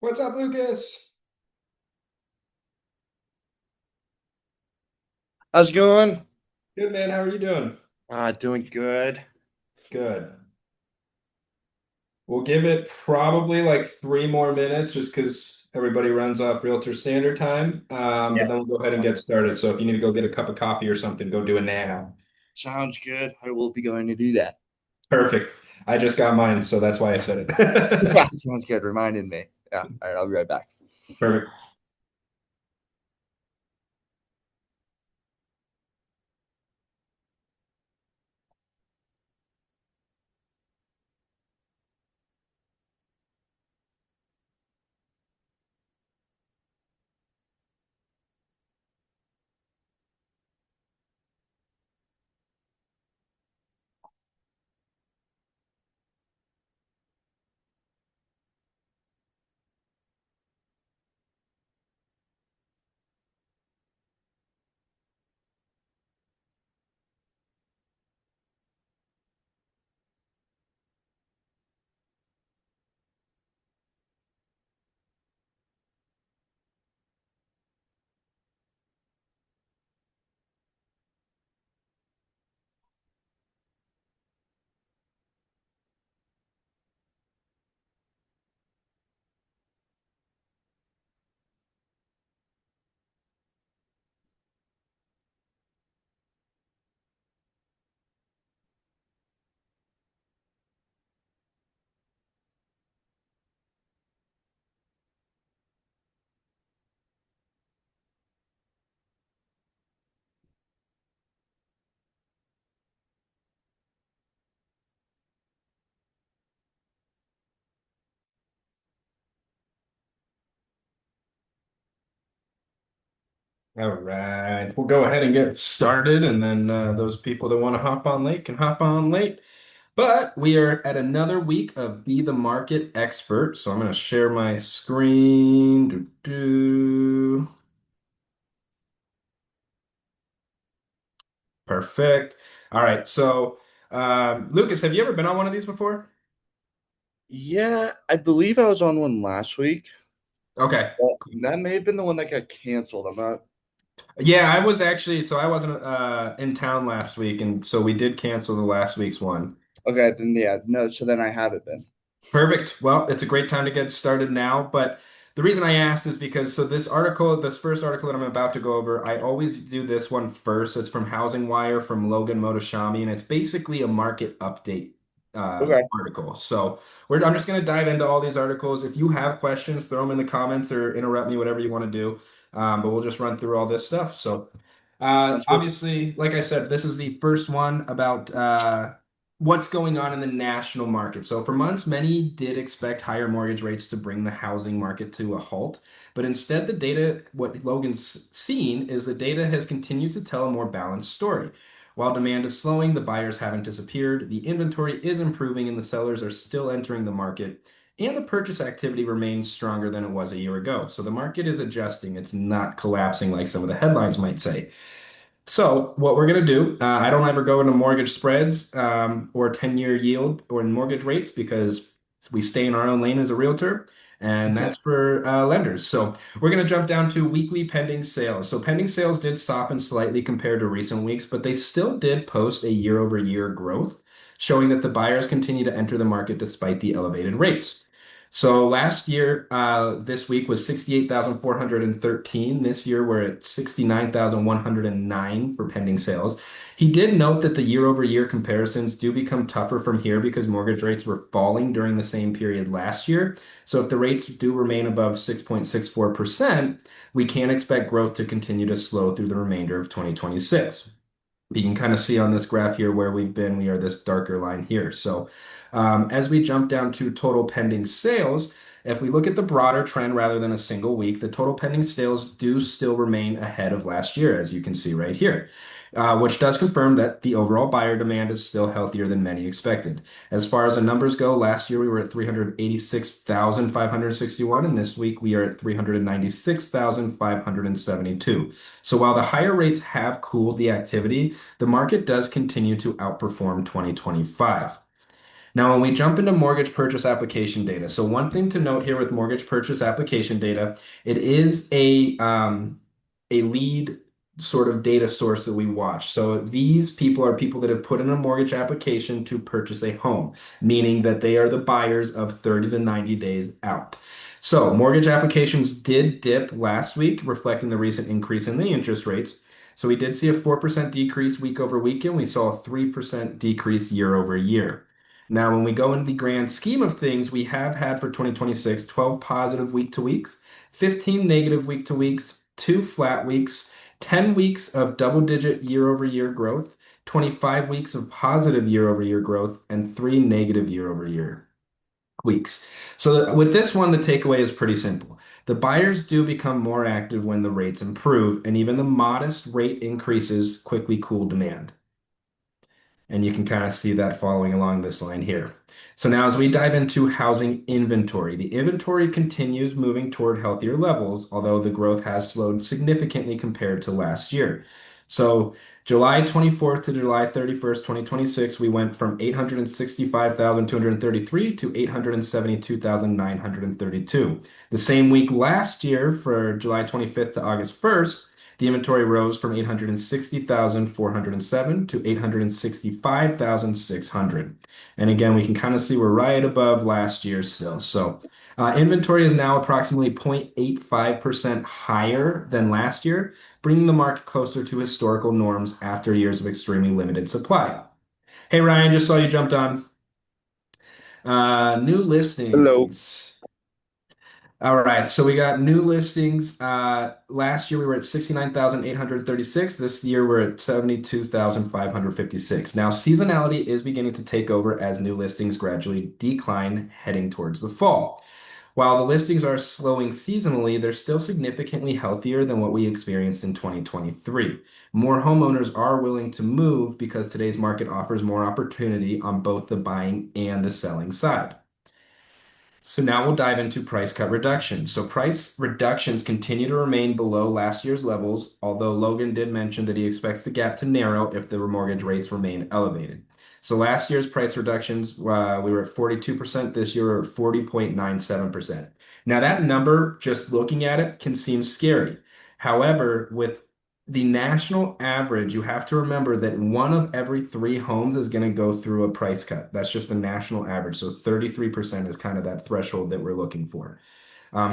What's up, Lucas? How's it going? Good, man. How are you doing? Doing good. Good. We'll give it probably like 3 more minutes just because everybody runs off Realtor Standard Time. Yeah. But then we'll go ahead and get started. So if you need to go get a cup of coffee or something, go do it now. Sounds good. I will be going to do that. Perfect. I just got mine, so that's why I said Yeah, it. sounds good. Reminded me. Yeah. All right, I'll be right back. Perfect. All right. We'll go ahead and get started. And then those people that want to hop on late can hop on late. But we are at another week of Be the Market Expert. So I'm going to share my screen. Perfect. All right. So, Lucas, have you ever been on one of these before? Yeah, I believe I was on one last week. Okay. But that may have been the one that got canceled. I'm not Yeah, I was actually, so I wasn't in town last week. And so we did cancel the last week's one. okay. Then yeah, no. So then I haven't been. Perfect. Well, it's a great time to get started now. But the reason I asked is because so this article, this first article that I'm about to go over, I always do this one first. It's from Housing Wire from Logan Motoshami, and it's basically a market update Okay, article. So I'm just going to dive into all these articles. If you have questions, throw them in the comments or interrupt me, whatever you want to do. But we'll just run through all this stuff. So sounds good. obviously, like I said, this is the first one about what's going on in the national market. So, for months, many did expect higher mortgage rates to bring the housing market to a halt. But instead, the data, what Logan's seen is the data has continued to tell a more balanced story. While demand is slowing, the buyers haven't disappeared, the inventory is improving, and the sellers are still entering the market. And the purchase activity remains stronger than it was a year ago. So the market is adjusting. It's not collapsing like some of the headlines might say. So what we're going to do, I don't ever go into mortgage spreads or 10-year yield or in mortgage rates because we stay in our own lane as a realtor, and that's for lenders. So we're going to jump down to weekly pending sales. So pending sales did soften slightly compared to recent weeks, but they still did post a year-over-year growth, showing that the buyers continue to enter the market despite the elevated rates. So last year, this week was 68,413. This year, we're at 69,109 for pending sales. He did note that the year-over-year comparisons do become tougher from here because mortgage rates were falling during the same period last year. So if the rates do remain above 6.64%, we can expect growth to continue to slow through the remainder of 2026. You can kind of see on this graph here where we've been. We are this darker line here. So as we jump down to total pending sales, if we look at the broader trend rather than a single week, the total pending sales do still remain ahead of last year, as you can see right here, which does confirm that the overall buyer demand is still healthier than many expected. As far as the numbers go, last year we were at 386,561, and this week we are at 396,572. So while the higher rates have cooled the activity, the market does continue to outperform 2025. Now, when we jump into mortgage purchase application data, so one thing to note here with mortgage purchase application data, it is a lead sort of data source that we watch. So these people are people that have put in a mortgage application to purchase a home, meaning that they are the buyers of 30 to 90 days out. So mortgage applications did dip last week, reflecting the recent increase in the interest rates. So we did see a 4% decrease week over week, and we saw a 3% decrease year over year. Now, when we go into the grand scheme of things, we have had for 2026 12 positive week to weeks, 15 negative week to weeks, 2 flat weeks, 10 weeks of double digit year over year growth, 25 weeks of positive year over year growth, and 3 negative year over year weeks. So, with this one, the takeaway is pretty simple. The buyers do become more active when the rates improve, and even the modest rate increases quickly cool demand. And you can kind of see that following along this line here. So now as we dive into housing inventory, the inventory continues moving toward healthier levels, although the growth has slowed significantly compared to last year. So July 24th to July 31st, 2026, we went from 865,233 to 872,932. The same week last year, for July 25th to August 1st, the inventory rose from 860,407 to 865,600. And again, we can kind of see we're right above last year still. So inventory is now approximately 0.85% higher than last year, bringing the market closer to historical norms after years of extremely limited supply. Hey, Ryan, just saw you jumped on. New Hello. listings. All right, so we got new listings. Last year we were at 69,836. This year we're at 72,556. Now, seasonality is beginning to take over as new listings gradually decline heading towards the fall. While the listings are slowing seasonally, they're still significantly healthier than what we experienced in 2023. More homeowners are willing to move because today's market offers more opportunity on both the buying and the selling side. So now we'll dive into price cut reductions. So price reductions continue to remain below last year's levels, although Logan did mention that he expects the gap to narrow if the remortgage rates remain elevated. So last year's price reductions, we were at 42%. This year we're at 40.97%. Now that number, just looking at it, can seem scary. However, with the national average, you have to remember that one of every three homes is going to go through a price cut. That's just the national average. So 33% is kind of that threshold that we're looking for.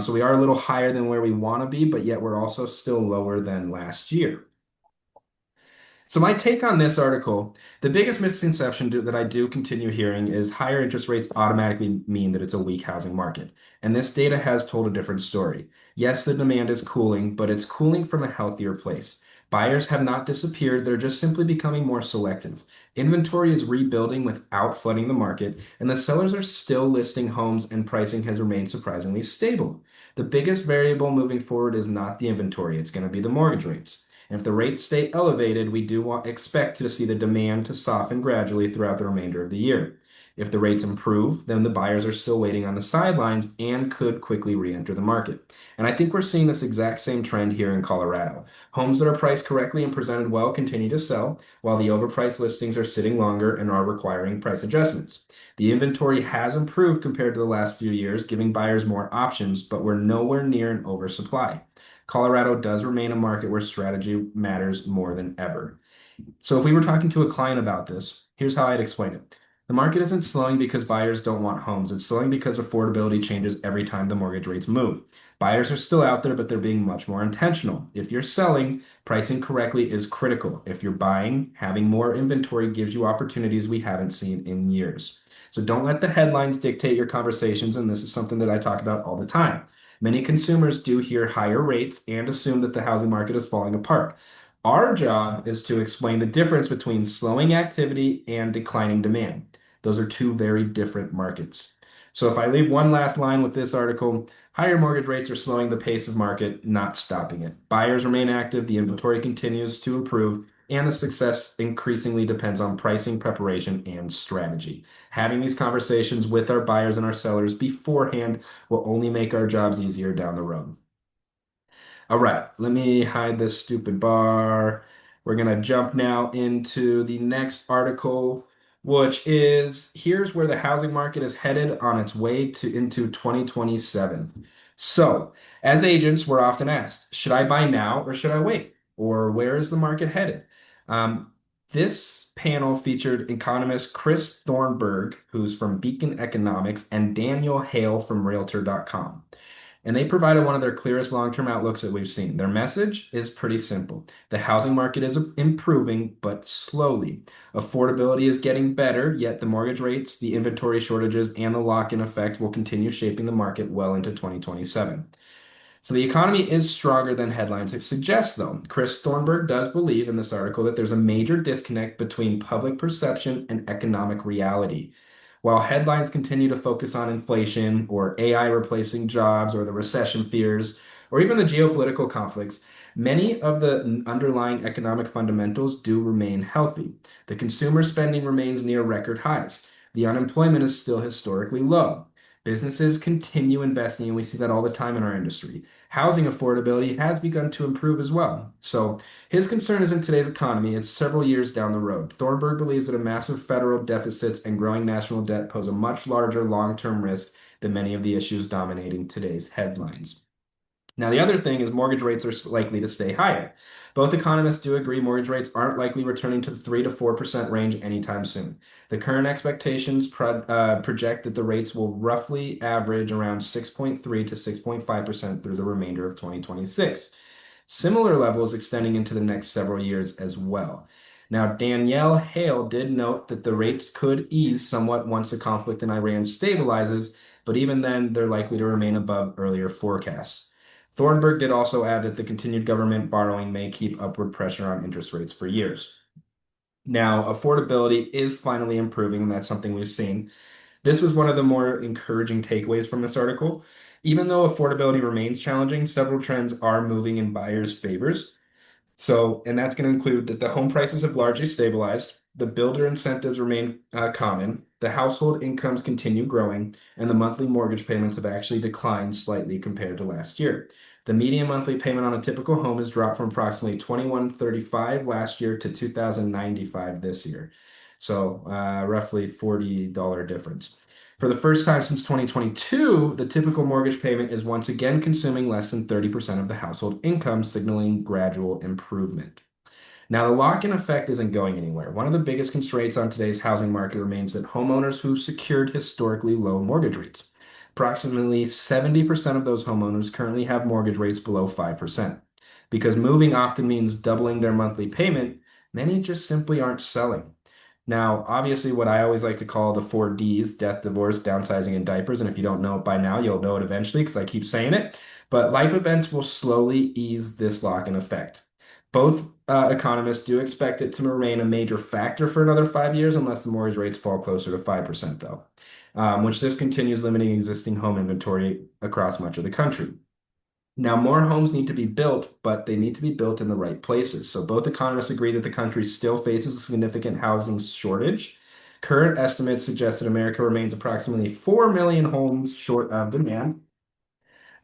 So we are a little higher than where we want to be, but yet we're also still lower than last year. So my take on this article, the biggest misconception that I do continue hearing is higher interest rates automatically mean that it's a weak housing market. And this data has told a different story. Yes, the demand is cooling, but it's cooling from a healthier place. Buyers have not disappeared, they're just simply becoming more selective. Inventory is rebuilding without flooding the market, and the sellers are still listing homes and pricing has remained surprisingly stable. The biggest variable moving forward is not the inventory, it's going to be the mortgage rates. And if the rates stay elevated, we do expect to see the demand to soften gradually throughout the remainder of the year. If the rates improve, then the buyers are still waiting on the sidelines and could quickly re-enter the market. And I think we're seeing this exact same trend here in Colorado. Homes that are priced correctly and presented well continue to sell, while the overpriced listings are sitting longer and are requiring price adjustments. The inventory has improved compared to the last few years, giving buyers more options, but we're nowhere near an oversupply. Colorado does remain a market where strategy matters more than ever. So if we were talking to a client about this, here's how I'd explain it. The market isn't slowing because buyers don't want homes. It's slowing because affordability changes every time the mortgage rates move. Buyers are still out there, but they're being much more intentional. If you're selling, pricing correctly is critical. If you're buying, having more inventory gives you opportunities we haven't seen in years. So don't let the headlines dictate your conversations, and this is something that I talk about all the time. Many consumers do hear higher rates and assume that the housing market is falling apart. Our job is to explain the difference between slowing activity and declining demand. Those are two very different markets. So if I leave one last line with this article, higher mortgage rates are slowing the pace of market, not stopping it. Buyers remain active, the inventory continues to improve, and the success increasingly depends on pricing, preparation, and strategy. Having these conversations with our buyers and our sellers beforehand will only make our jobs easier down the road. All right, let me hide this stupid bar. We're going to jump now into the next article, which is here's where the housing market is headed on its way to into 2027. So, as agents, we're often asked, should I buy now or should I wait? Or where is the market headed? Um, this panel featured economist Chris Thornburg, who's from Beacon Economics, and Daniel Hale from Realtor.com. And they provided one of their clearest long-term outlooks that we've seen. Their message is pretty simple. The housing market is improving, but slowly. Affordability is getting better, yet the mortgage rates, the inventory shortages, and the lock-in effect will continue shaping the market well into 2027. So the economy is stronger than headlines it suggests, though. Chris Thornburg does believe in this article that there's a major disconnect between public perception and economic reality. While headlines continue to focus on inflation or AI replacing jobs or the recession fears or even the geopolitical conflicts, many of the underlying economic fundamentals do remain healthy. The consumer spending remains near record highs. The unemployment is still historically low. Businesses continue investing, and we see that all the time in our industry. Housing affordability has begun to improve as well. So his concern isn't today's economy, it's several years down the road. Thornburg believes that a massive federal deficits and growing national debt pose a much larger long-term risk than many of the issues dominating today's headlines. Now, the other thing is mortgage rates are likely to stay higher. Both economists do agree mortgage rates aren't likely returning to the 3 to 4% range anytime soon. The current expectations project that the rates will roughly average around 6.3 to 6.5% through the remainder of 2026. Similar levels extending into the next several years as well. Now, Danielle Hale did note that the rates could ease somewhat once the conflict in Iran stabilizes, but even then, they're likely to remain above earlier forecasts. Thornburg did also add that the continued government borrowing may keep upward pressure on interest rates for years. Now, affordability is finally improving, and that's something we've seen. This was one of the more encouraging takeaways from this article. Even though affordability remains challenging, several trends are moving in buyers' favors. So, and that's going to include that the home prices have largely stabilized, the builder incentives remain common, the household incomes continue growing, and the monthly mortgage payments have actually declined slightly compared to last year. The median monthly payment on a typical home has dropped from approximately 2135 last year to 2095 this year. So, roughly $40 difference. For the first time since 2022, the typical mortgage payment is once again consuming less than 30% of the household income, signaling gradual improvement. Now, the lock-in effect isn't going anywhere. One of the biggest constraints on today's housing market remains that homeowners who secured historically low mortgage rates. Approximately 70% of those homeowners currently have mortgage rates below 5%. Because moving often means doubling their monthly payment, many just simply aren't selling. Now, obviously, what I always like to call the 4 Ds, death, divorce, downsizing, and diapers. And if you don't know it by now, you'll know it eventually because I keep saying it. But life events will slowly ease this lock-in effect. Both economists do expect it to remain a major factor for another 5 years unless the mortgage rates fall closer to 5%, though, which this continues limiting existing home inventory across much of the country. Now, more homes need to be built, but they need to be built in the right places. So both economists agree that the country still faces a significant housing shortage. Current estimates suggest that America remains approximately 4 million homes short of demand.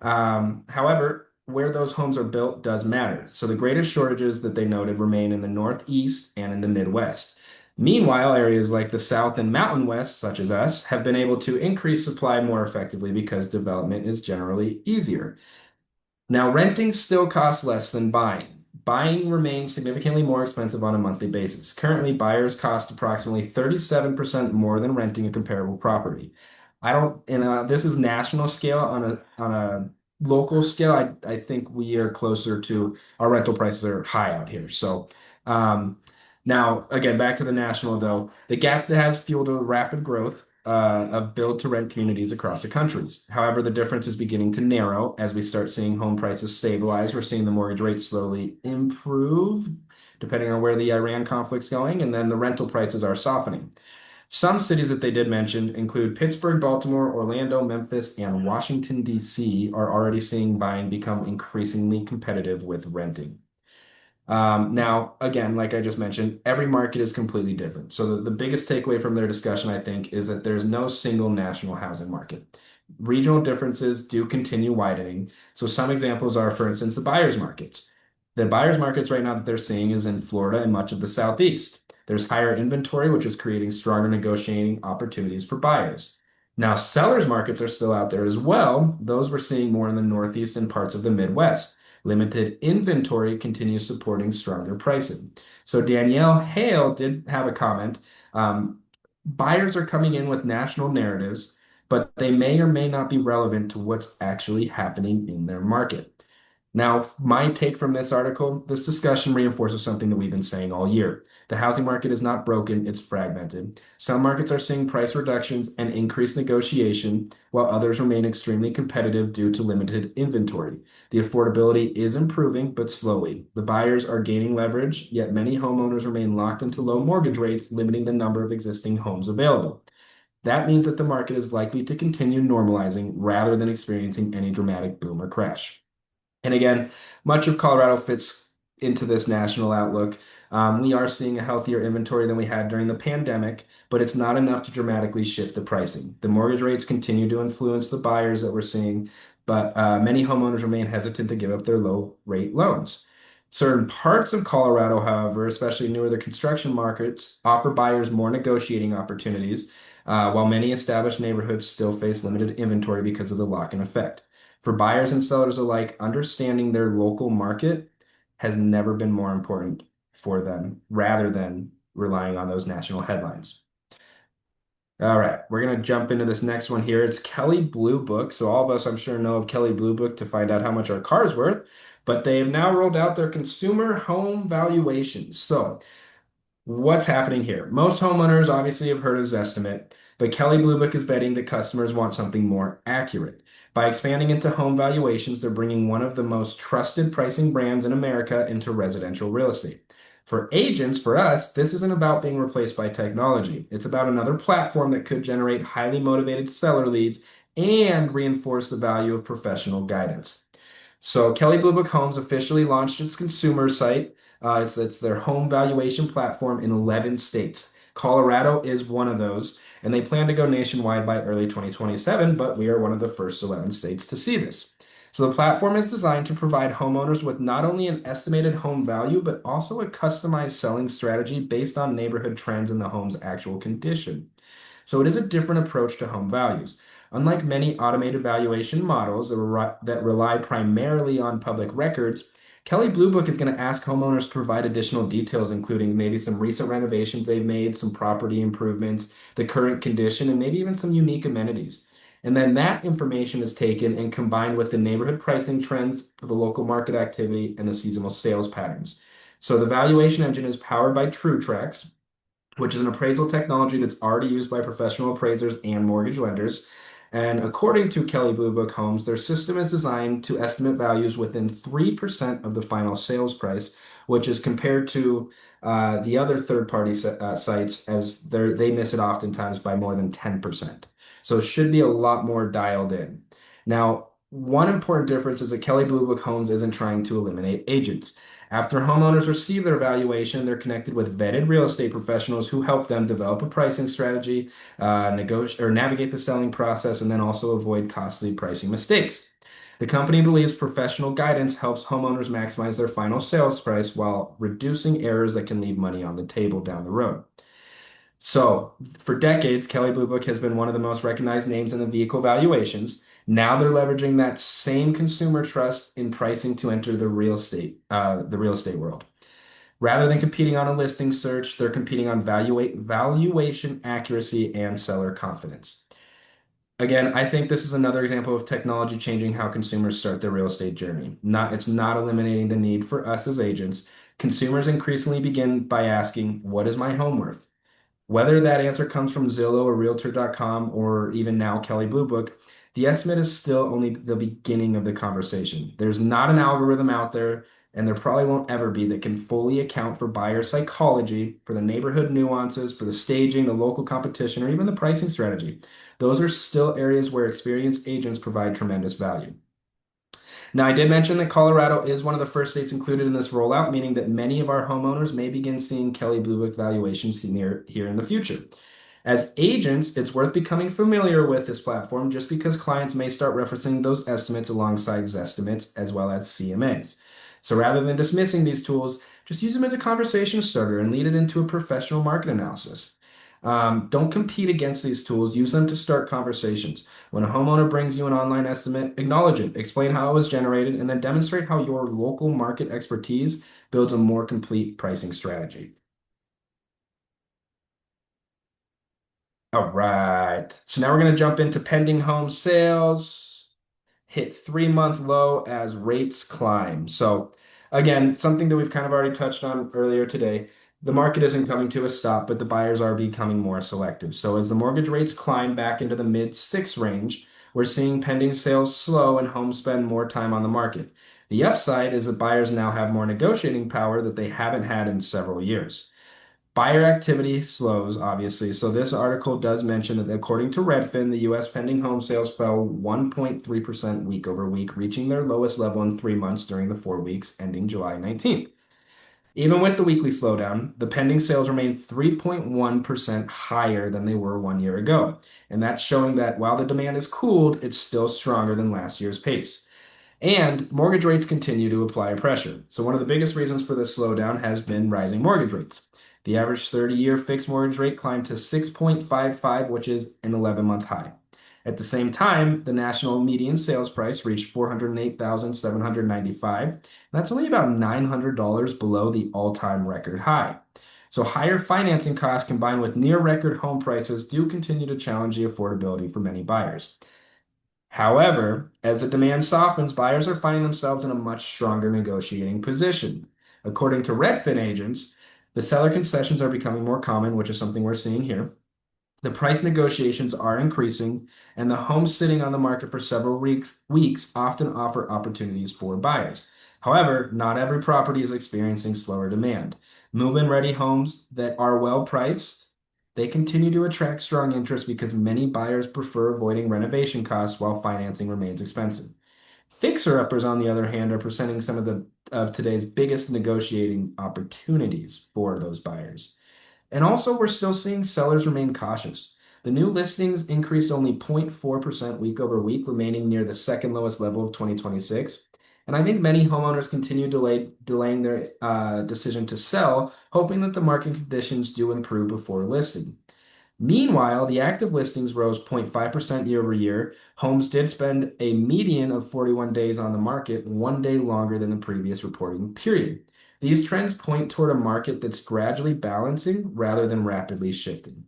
However, where those homes are built does matter. So the greatest shortages that they noted remain in the Northeast and in the Midwest. Meanwhile, areas like the South and Mountain West, such as us, have been able to increase supply more effectively because development is generally easier. Now, renting still costs less than buying. Buying remains significantly more expensive on a monthly basis. Currently, buyers cost approximately 37% more than renting a comparable property. I don't, and this is national scale. On a local scale, I think we are closer to our rental prices are high out here. So, um, now again, back to the national though, the gap that has fueled a rapid growth of build to rent communities across the countries. However, the difference is beginning to narrow as we start seeing home prices stabilize. We're seeing the mortgage rates slowly improve, depending on where the Iran conflict's going, and then the rental prices are softening. Some cities that they did mention include Pittsburgh, Baltimore, Orlando, Memphis, and Washington, D.C., are already seeing buying become increasingly competitive with renting. Now, again, like I just mentioned, every market is completely different. So the biggest takeaway from their discussion, I think, is that there's no single national housing market. Regional differences do continue widening. So some examples are, for instance, the buyers markets. The buyer's markets right now that they're seeing is in Florida and much of the Southeast. There's higher inventory, which is creating stronger negotiating opportunities for buyers. Now, sellers markets are still out there as well. Those we're seeing more in the Northeast and parts of the Midwest. Limited inventory continues supporting stronger pricing. So Danielle Hale did have a comment. Um, Buyers are coming in with national narratives, but they may or may not be relevant to what's actually happening in their market. Now, my take from this article, this discussion reinforces something that we've been saying all year. The housing market is not broken, it's fragmented. Some markets are seeing price reductions and increased negotiation, while others remain extremely competitive due to limited inventory. The affordability is improving, but slowly. The buyers are gaining leverage, yet many homeowners remain locked into low mortgage rates, limiting the number of existing homes available. That means that the market is likely to continue normalizing rather than experiencing any dramatic boom or crash. And again, much of Colorado fits into this national outlook. We are seeing a healthier inventory than we had during the pandemic, but it's not enough to dramatically shift the pricing. The mortgage rates continue to influence the buyers that we're seeing, but many homeowners remain hesitant to give up their low rate loans. Certain parts of Colorado, however, especially near the construction markets, offer buyers more negotiating opportunities, while many established neighborhoods still face limited inventory because of the lock-in effect. For buyers and sellers alike, understanding their local market has never been more important for them rather than relying on those national headlines. All right, we're going to jump into this next one here. It's Kelley Blue Book. So, all of us, I'm sure, know of Kelley Blue Book to find out how much our car is worth, but they have now rolled out their consumer home valuations. So, what's happening here? Most homeowners obviously have heard of Zestimate, but Kelley Blue Book is betting that customers want something more accurate. By expanding into home valuations, they're bringing one of the most trusted pricing brands in America into residential real estate. For agents, for us, this isn't about being replaced by technology. It's about another platform that could generate highly motivated seller leads and reinforce the value of professional guidance. So Kelley Blue Book Homes officially launched its consumer site. It's their home valuation platform in 11 states. Colorado is one of those, and they plan to go nationwide by early 2027, but we are one of the first 11 states to see this. So the platform is designed to provide homeowners with not only an estimated home value, but also a customized selling strategy based on neighborhood trends and the home's actual condition. So it is a different approach to home values. Unlike many automated valuation models that rely primarily on public records, Kelley Blue Book is going to ask homeowners to provide additional details, including maybe some recent renovations they've made, some property improvements, the current condition, and maybe even some unique amenities. And then that information is taken and combined with the neighborhood pricing trends for the local market activity and the seasonal sales patterns. So the valuation engine is powered by TrueTrax, which is an appraisal technology that's already used by professional appraisers and mortgage lenders. And according to Kelley Blue Book Homes, their system is designed to estimate values within 3% of the final sales price, which is compared to the other third-party sites as they miss it oftentimes by more than 10%. So it should be a lot more dialed in. Now, one important difference is that Kelley Blue Book Homes isn't trying to eliminate agents. After homeowners receive their valuation, they're connected with vetted real estate professionals who help them develop a pricing strategy, negotiate or navigate the selling process, and then also avoid costly pricing mistakes. The company believes professional guidance helps homeowners maximize their final sales price while reducing errors that can leave money on the table down the road. So, for decades, Kelley Blue Book has been one of the most recognized names in the vehicle valuations. Now they're leveraging that same consumer trust in pricing to enter the real estate world. Rather than competing on a listing search, they're competing on valuation accuracy and seller confidence. Again, I think this is another example of technology changing how consumers start their real estate journey. It's not eliminating the need for us as agents. Consumers increasingly begin by asking, what is my home worth? Whether that answer comes from Zillow or Realtor.com or even now Kelley Blue Book, the estimate is still only the beginning of the conversation. There's not an algorithm out there, and there probably won't ever be, that can fully account for buyer psychology, for the neighborhood nuances, for the staging, the local competition, or even the pricing strategy. Those are still areas where experienced agents provide tremendous value. Now, I did mention that Colorado is one of the first states included in this rollout, meaning that many of our homeowners may begin seeing Kelley Blue Book valuations here in the future. As agents, it's worth becoming familiar with this platform just because clients may start referencing those estimates alongside Zestimates as well as CMAs. So rather than dismissing these tools, just use them as a conversation starter and lead it into a professional market analysis. Don't compete against these tools. Use them to start conversations. When a homeowner brings you an online estimate, acknowledge it, explain how it was generated, and then demonstrate how your local market expertise builds a more complete pricing strategy. All right. So now we're going to jump into pending home sales. Hit 3 month low as rates climb. So, again, something that we've kind of already touched on earlier today. The market isn't coming to a stop, but the buyers are becoming more selective. So, as the mortgage rates climb back into the mid six range, we're seeing pending sales slow and homes spend more time on the market. The upside is that buyers now have more negotiating power that they haven't had in several years. Buyer activity slows, obviously. So this article does mention that according to Redfin, the U.S. pending home sales fell 1.3% week over week, reaching their lowest level in 3 months during the 4 weeks ending July 19th. Even with the weekly slowdown, the pending sales remain 3.1% higher than they were 1 year ago. And that's showing that while the demand is cooled, it's still stronger than last year's pace. And mortgage rates continue to apply pressure. So, one of the biggest reasons for this slowdown has been rising mortgage rates. The average 30-year fixed mortgage rate climbed to 6.55, which is an 11-month high. At the same time, the national median sales price reached 408,795. That's only about $900 below the all-time record high. So higher financing costs combined with near record home prices do continue to challenge the affordability for many buyers. However, as the demand softens, buyers are finding themselves in a much stronger negotiating position. According to Redfin agents, the seller concessions are becoming more common, which is something we're seeing here. The price negotiations are increasing, and the homes sitting on the market for several weeks often offer opportunities for buyers. However, not every property is experiencing slower demand. Move-in ready homes that are well priced, they continue to attract strong interest because many buyers prefer avoiding renovation costs while financing remains expensive. Fixer-uppers, on the other hand, are presenting some of today's biggest negotiating opportunities for those buyers. And also, we're still seeing sellers remain cautious. The new listings increased only 0.4% week over week, remaining near the second lowest level of 2026. And I think many homeowners continue delaying their decision to sell, hoping that the market conditions do improve before listing. Meanwhile, the active listings rose 0.5% year over year. Homes did spend a median of 41 days on the market, 1 day longer than the previous reporting period. These trends point toward a market that's gradually balancing rather than rapidly shifting.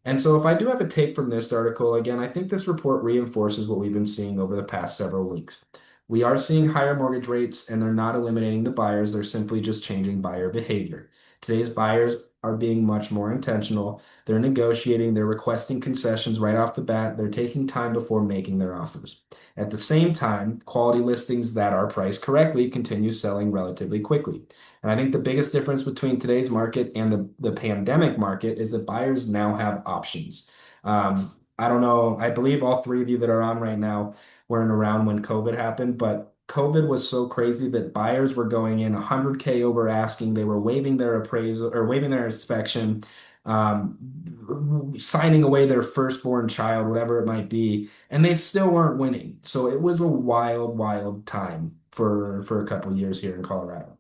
And so, if I do have a take from this article, again, I think this report reinforces what we've been seeing over the past several weeks. We are seeing higher mortgage rates, and they're not eliminating the buyers, they're simply just changing buyer behavior. Today's buyers are being much more intentional. They're negotiating, they're requesting concessions right off the bat, they're taking time before making their offers. At the same time, quality listings that are priced correctly continue selling relatively quickly. And I think the biggest difference between today's market and the pandemic market is that buyers now have options. I don't know, I believe all three of you that are on right now weren't around when COVID happened, but COVID was so crazy that buyers were going in 100K over asking. They were waiving their appraisal or waiving their inspection, signing away their firstborn child, whatever it might be, and they still weren't winning. So it was a wild, wild time for a couple of years here in Colorado.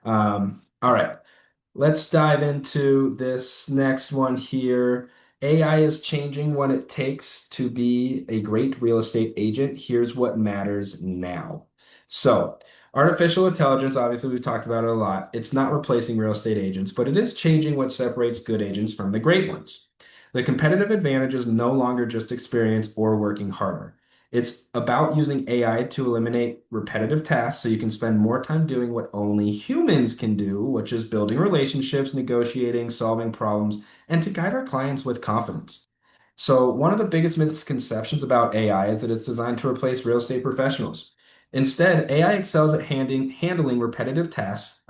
All right. Let's dive into this next one here. AI is changing what it takes to be a great real estate agent. Here's what matters now. So, artificial intelligence, obviously, we've talked about it a lot. It's not replacing real estate agents, but it is changing what separates good agents from the great ones. The competitive advantage is no longer just experience or working harder. It's about using AI to eliminate repetitive tasks so you can spend more time doing what only humans can do, which is building relationships, negotiating, solving problems, and to guide our clients with confidence. So, one of the biggest misconceptions about AI is that it's designed to replace real estate professionals. Instead, AI excels at handling repetitive tasks,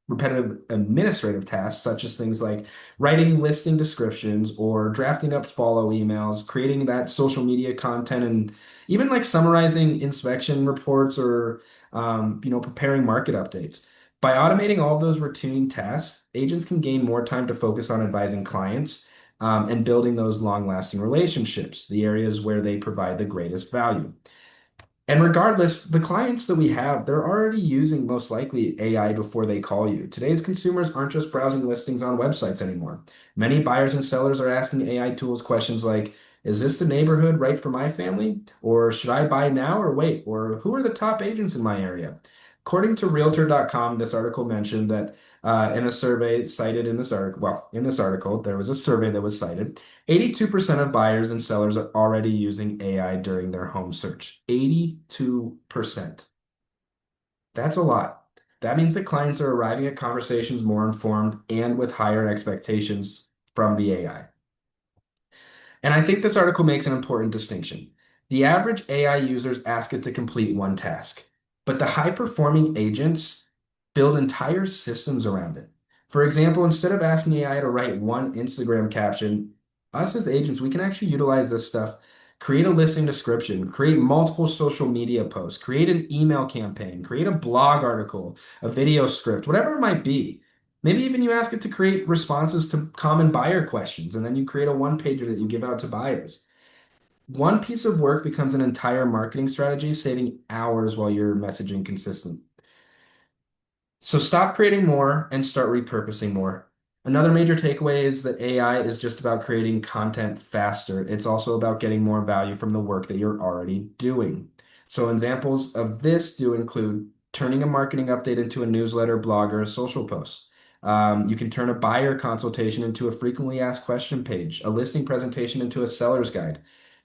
repetitive administrative tasks, such as things like writing listing descriptions or drafting up follow emails, creating that social media content, and even like summarizing inspection reports or preparing market updates. By automating all of those routine tasks, agents can gain more time to focus on advising clients and building those long-lasting relationships, the areas where they provide the greatest value. And regardless, the clients that we have, they're already using most likely AI before they call you. Today's consumers aren't just browsing listings on websites anymore. Many buyers and sellers are asking AI tools questions like, is this the neighborhood right for my family? Or should I buy now or wait? Or who are the top agents in my area? According to Realtor.com, this article mentioned that in a survey cited in this article, well, in this article, there was a survey that was cited. 82% of buyers and sellers are already using AI during their home search. 82%. That's a lot. That means that clients are arriving at conversations more informed and with higher expectations from the AI. And I think this article makes an important distinction. The average AI users ask it to complete one task, but the high-performing agents build entire systems around it. For example, instead of asking AI to write one Instagram caption, us as agents, we can actually utilize this stuff, create a listing description, create multiple social media posts, create an email campaign, create a blog article, a video script, whatever it might be. Maybe even you ask it to create responses to common buyer questions, and then you create a one pager that you give out to buyers. One piece of work becomes an entire marketing strategy, saving hours while you're messaging consistent. So stop creating more and start repurposing more. Another major takeaway is that AI is just about creating content faster. It's also about getting more value from the work that you're already doing. So examples of this do include turning a marketing update into a newsletter, blog, or a social post. You can turn a buyer consultation into a frequently asked question page, a listing presentation into a seller's guide,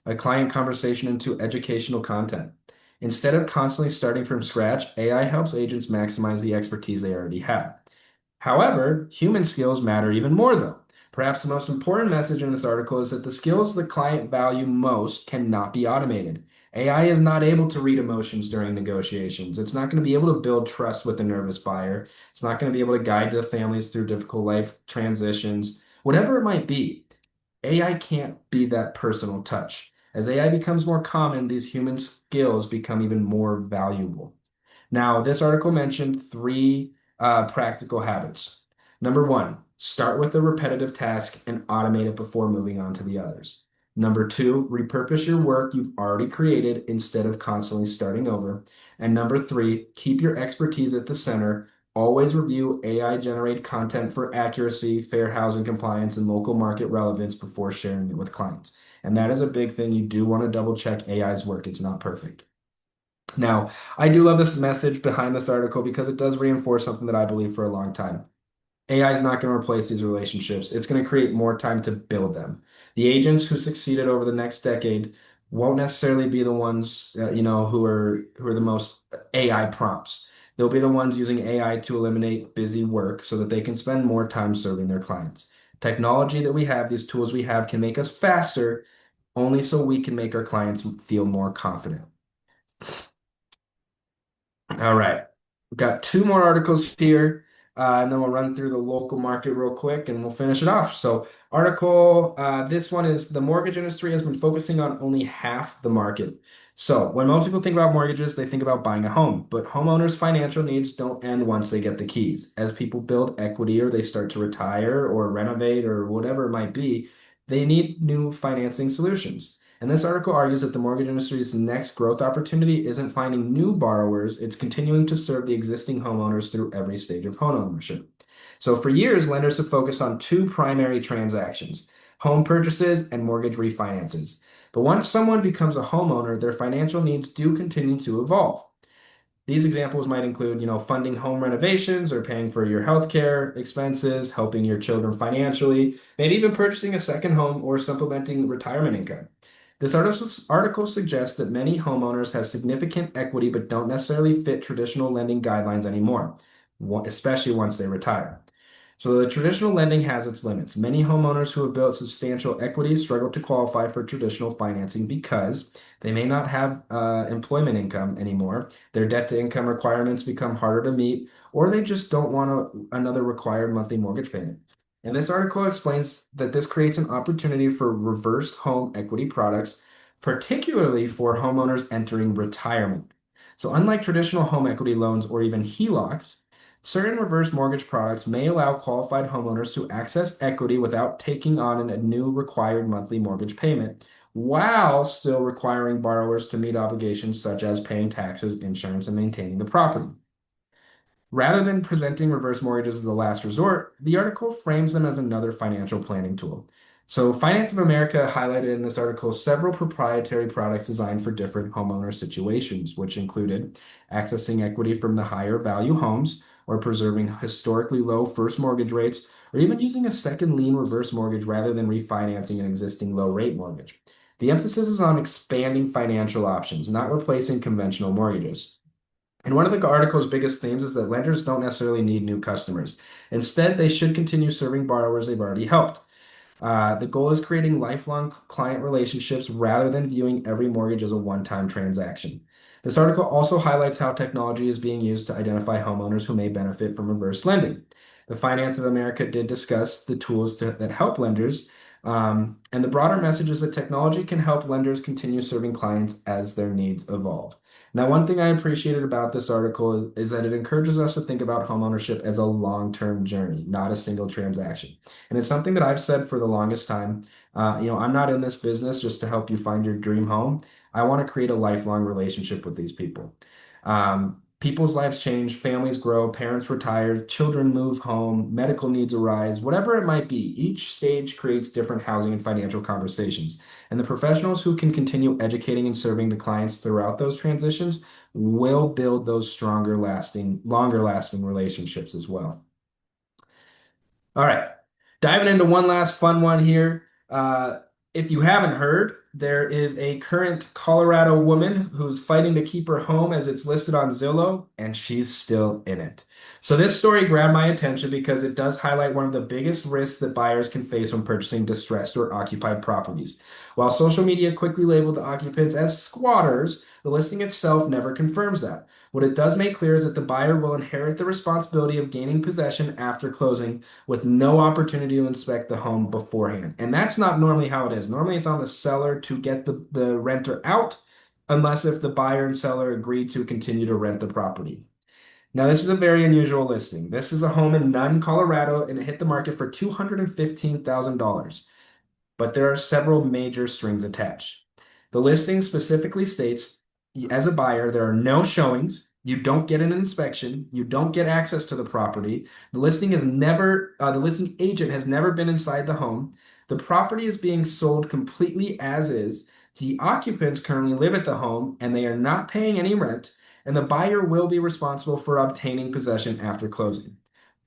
a client conversation into educational content. Instead of constantly starting from scratch, AI helps agents maximize the expertise they already have. However, human skills matter even more, though. Perhaps the most important message in this article is that the skills the client value most cannot be automated. AI is not able to read emotions during negotiations. It's not going to be able to build trust with a nervous buyer. It's not going to be able to guide the families through difficult life transitions, whatever it might be. AI can't be that personal touch. As AI becomes more common, these human skills become even more valuable. Now, this article mentioned three practical habits. Number one, start with a repetitive task and automate it before moving on to the others. Number two, repurpose your work you've already created instead of constantly starting over. And number three, keep your expertise at the center. Always review AI generated content for accuracy, fair housing compliance, and local market relevance before sharing it with clients. And that is a big thing. You do want to double check AI's work. It's not perfect. Now, I do love this message behind this article because it does reinforce something that I believe for a long time. AI is not going to replace these relationships. It's going to create more time to build them. The agents who succeeded over the next decade won't necessarily be the ones, who are the most AI prompts. They'll be the ones using AI to eliminate busy work so that they can spend more time serving their clients. Technology that we have, these tools we have, can make us faster, only so we can make our clients feel more confident. All right. We've got two more articles here, and then we'll run through the local market real quick and we'll finish it off. So, this one is the mortgage industry has been focusing on only half the market. So, when most people think about mortgages, they think about buying a home, but homeowners' financial needs don't end once they get the keys. As people build equity or they start to retire or renovate or whatever it might be, they need new financing solutions. And this article argues that the mortgage industry's next growth opportunity isn't finding new borrowers, it's continuing to serve the existing homeowners through every stage of home ownership. So for years, lenders have focused on two primary transactions, home purchases and mortgage refinances. But once someone becomes a homeowner, their financial needs do continue to evolve. These examples might include, funding home renovations or paying for your healthcare expenses, helping your children financially, maybe even purchasing a second home or supplementing retirement income. This article suggests that many homeowners have significant equity but don't necessarily fit traditional lending guidelines anymore, especially once they retire. So the traditional lending has its limits. Many homeowners who have built substantial equity struggle to qualify for traditional financing because they may not have employment income anymore. Their debt to income requirements become harder to meet, or they just don't want another required monthly mortgage payment. And this article explains that this creates an opportunity for reversed home equity products, particularly for homeowners entering retirement. So unlike traditional home equity loans or even HELOCs, certain reverse mortgage products may allow qualified homeowners to access equity without taking on a new required monthly mortgage payment while still requiring borrowers to meet obligations such as paying taxes, insurance, and maintaining the property. Rather than presenting reverse mortgages as a last resort, the article frames them as another financial planning tool. So, Finance of America highlighted in this article several proprietary products designed for different homeowner situations, which included accessing equity from the higher value homes, or preserving historically low first mortgage rates, or even using a second lien reverse mortgage rather than refinancing an existing low rate mortgage. The emphasis is on expanding financial options, not replacing conventional mortgages. And one of the article's biggest themes is that lenders don't necessarily need new customers. Instead, they should continue serving borrowers they've already helped. The goal is creating lifelong client relationships rather than viewing every mortgage as a one-time transaction. This article also highlights how technology is being used to identify homeowners who may benefit from reverse lending. The Finance of America did discuss the tools that help lenders, and the broader message is that technology can help lenders continue serving clients as their needs evolve. Now, one thing I appreciated about this article is that it encourages us to think about homeownership as a long-term journey, not a single transaction. And it's something that I've said for the longest time. I'm not in this business just to help you find your dream home. I want to create a lifelong relationship with these people. People's lives change, families grow, parents retire, children move home, medical needs arise, whatever it might be. Each stage creates different housing and financial conversations. And the professionals who can continue educating and serving the clients throughout those transitions will build those longer lasting relationships as well. All right. Diving into one last fun one here. If you haven't heard, there is a current Colorado woman who's fighting to keep her home as it's listed on Zillow, and she's still in it. So this story grabbed my attention because it does highlight one of the biggest risks that buyers can face when purchasing distressed or occupied properties. While social media quickly labeled the occupants as squatters, the listing itself never confirms that. What it does make clear is that the buyer will inherit the responsibility of gaining possession after closing with no opportunity to inspect the home beforehand. And that's not normally how it is. Normally, it's on the seller to get the renter out, unless if the buyer and seller agree to continue to rent the property. Now, this is a very unusual listing. This is a home in Nunn, Colorado, and it hit the market for $215,000, but there are several major strings attached. The listing specifically states, as a buyer, there are no showings. You don't get an inspection. You don't get access to the property. The listing agent has never been inside the home. The property is being sold completely as is. The occupants currently live at the home and they are not paying any rent, and the buyer will be responsible for obtaining possession after closing.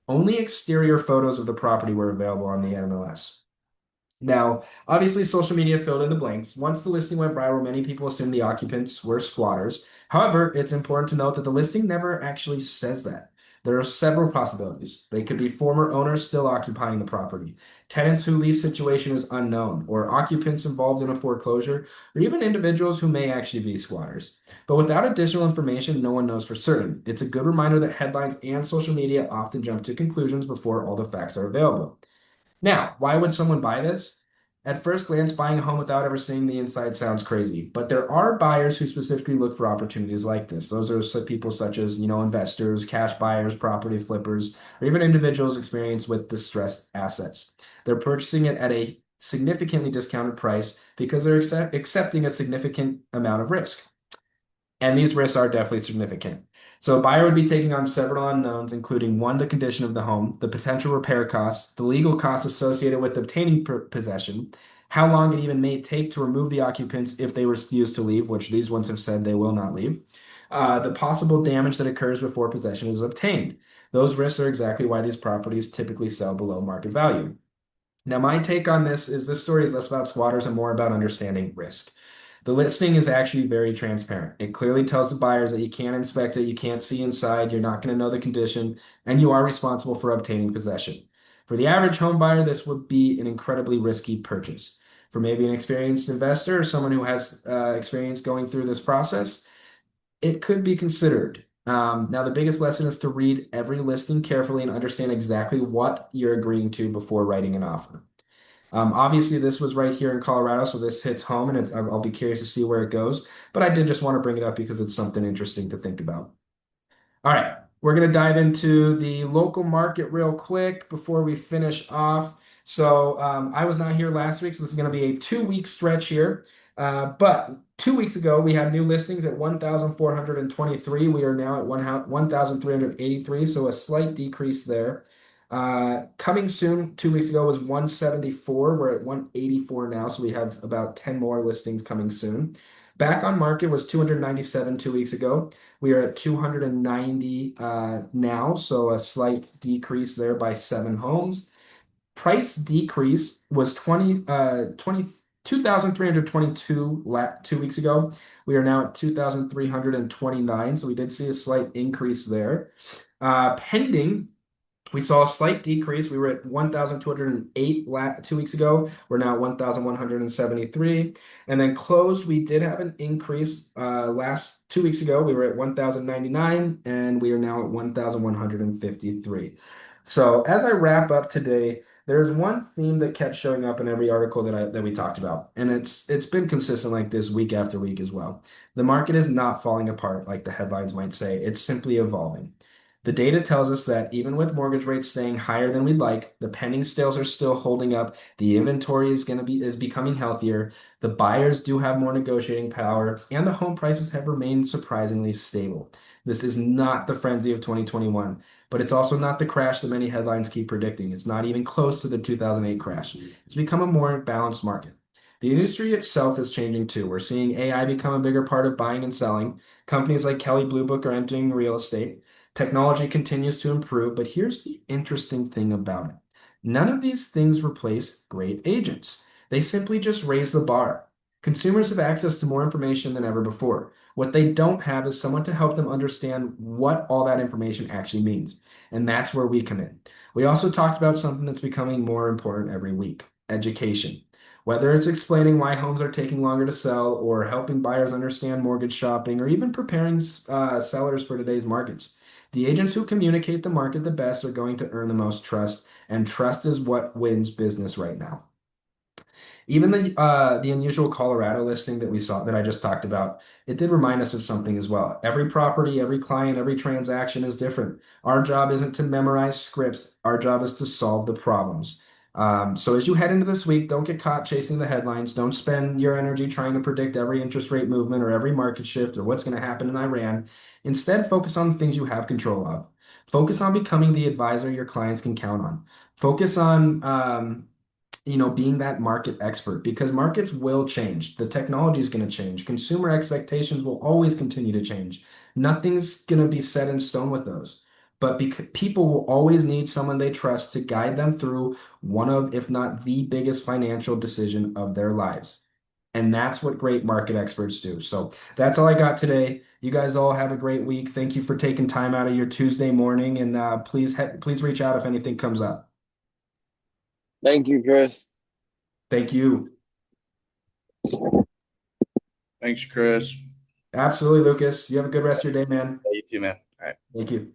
Only exterior photos of the property were available on the MLS. Now, obviously, social media filled in the blanks. Once the listing went viral, many people assumed the occupants were squatters. However, it's important to note that the listing never actually says that. There are several possibilities. They could be former owners still occupying the property, tenants whose lease situation is unknown, or occupants involved in a foreclosure, or even individuals who may actually be squatters. But without additional information, no one knows for certain. It's a good reminder that headlines and social media often jump to conclusions before all the facts are available. Now, why would someone buy this? At first glance, buying a home without ever seeing the inside sounds crazy, but there are buyers who specifically look for opportunities like this. Those are people such as, investors, cash buyers, property flippers, or even individuals experienced with distressed assets. They're purchasing it at a significantly discounted price because they're accepting a significant amount of risk. And these risks are definitely significant. So a buyer would be taking on several unknowns, including one, the condition of the home, the potential repair costs, the legal costs associated with obtaining possession, how long it even may take to remove the occupants if they refuse to leave, which these ones have said they will not leave, the possible damage that occurs before possession is obtained. Those risks are exactly why these properties typically sell below market value. Now, my take on this story is less about squatters and more about understanding risk. The listing is actually very transparent. It clearly tells the buyers that you can't inspect it, you can't see inside, you're not going to know the condition, and you are responsible for obtaining possession. For the average home buyer, this would be an incredibly risky purchase. For maybe an experienced investor or someone who has experience going through this process, it could be considered. Now, the biggest lesson is to read every listing carefully and understand exactly what you're agreeing to before writing an offer. Obviously, this was right here in Colorado, so this hits home, and I'll be curious to see where it goes. But I did just want to bring it up because it's something interesting to think about. All right, we're going to dive into the local market real quick before we finish off. So I was not here last week, so this is going to be a 2 week stretch here. But 2 weeks ago, we had new listings at 1,423. We are now at 1,383, so a slight decrease there. Coming soon, 2 weeks ago was 174. We're at 184 now, so we have about 10 more listings coming soon. Back on market was 297 2 weeks ago. We are at 290 now, so a slight decrease there by 7 homes. Price decrease was 2,322 2 weeks ago. We are now at 2,329. So we did see a slight increase there. Pending, we saw a slight decrease. We were at 1,208 2 weeks ago. We're now at 1,173. And then closed, we did have an increase last 2 weeks ago. We were at 1,099 and we are now at 1,153. So as I wrap up today, there's one theme that kept showing up in every article that we talked about, and it's been consistent like this week after week as well. The market is not falling apart like the headlines might say. It's simply evolving. The data tells us that even with mortgage rates staying higher than we'd like, the pending sales are still holding up. The inventory is becoming healthier. The buyers do have more negotiating power, and the home prices have remained surprisingly stable. This is not the frenzy of 2021, but it's also not the crash that many headlines keep predicting. It's not even close to the 2008 crash. It's become a more balanced market. The industry itself is changing too. We're seeing AI become a bigger part of buying and selling. Companies like Kelly Blue Book are entering real estate. Technology continues to improve, but here's the interesting thing about it. None of these things replace great agents. They simply just raise the bar. Consumers have access to more information than ever before. What they don't have is someone to help them understand what all that information actually means. And that's where we come in. We also talked about something that's becoming more important every week: education. Whether it's explaining why homes are taking longer to sell, or helping buyers understand mortgage shopping, or even preparing sellers for today's markets. The agents who communicate the market the best are going to earn the most trust, and trust is what wins business right now. Even the unusual Colorado listing that we saw that I just talked about, it did remind us of something as well. Every property, every client, every transaction is different. Our job isn't to memorize scripts. Our job is to solve the problems. So as you head into this week, don't get caught chasing the headlines. Don't spend your energy trying to predict every interest rate movement or every market shift or what's going to happen in Iran. Instead, focus on the things you have control of. Focus on becoming the advisor your clients can count on. Focus on being that market expert, because markets will change. The technology is going to change. Consumer expectations will always continue to change. Nothing's going to be set in stone with those. But people will always need someone they trust to guide them through one of, if not the biggest financial decision of their lives. And that's what great market experts do. So that's all I got today. You guys all have a great week. Thank you for taking time out of your Tuesday morning, and please reach out if anything comes up. Thank you, Chris. Thank you. Thanks, Chris. Absolutely, Lucas. You have a good rest of your day, man. Yeah, you too, man. All right. Thank you.